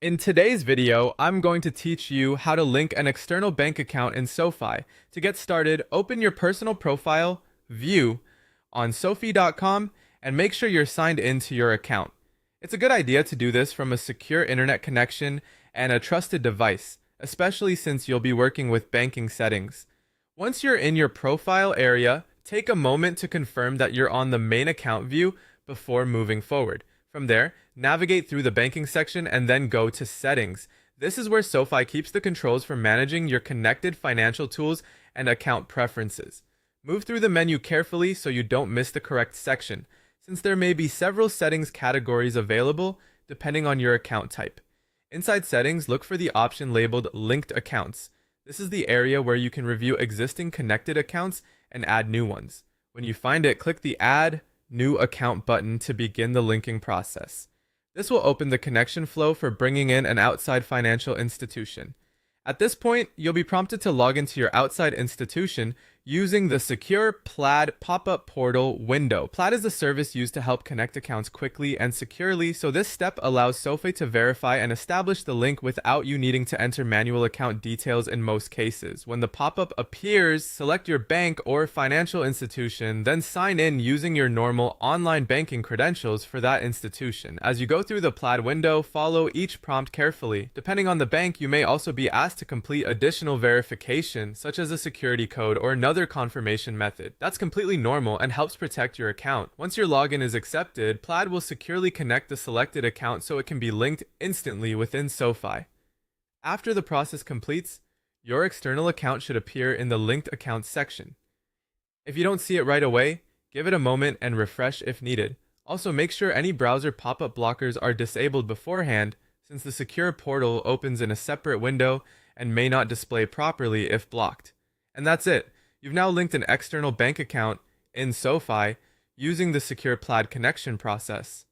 In today's video, I'm going to teach you how to link an external bank account in SoFi. To get started, open your personal profile, View, on SoFi.com and make sure you're signed into your account. It's a good idea to do this from a secure internet connection and a trusted device, especially since you'll be working with banking settings. Once you're in your profile area, take a moment to confirm that you're on the main account view before moving forward. From there, navigate through the banking section and then go to Settings. This is where SoFi keeps the controls for managing your connected financial tools and account preferences. Move through the menu carefully so you don't miss the correct section, since there may be several settings categories available depending on your account type. Inside Settings, look for the option labeled Linked Accounts. This is the area where you can review existing connected accounts and add new ones. When you find it, click the Add New Account button to begin the linking process. This will open the connection flow for bringing in an outside financial institution. At this point, you'll be prompted to log into your outside institution using the secure Plaid pop-up portal window. Plaid is a service used to help connect accounts quickly and securely, so this step allows SoFi to verify and establish the link without you needing to enter manual account details in most cases. When the pop-up appears, select your bank or financial institution, then sign in using your normal online banking credentials for that institution. As you go through the Plaid window, follow each prompt carefully. Depending on the bank, you may also be asked to complete additional verification, such as a security code or another confirmation method. That's completely normal and helps protect your account. Once your login is accepted, Plaid will securely connect the selected account so it can be linked instantly within SoFi. After the process completes, your external account should appear in the linked accounts section. If you don't see it right away, give it a moment and refresh if needed. Also, make sure any browser pop-up blockers are disabled beforehand, since the secure portal opens in a separate window and may not display properly if blocked. And that's it. You've now linked an external bank account in SoFi using the secure Plaid connection process.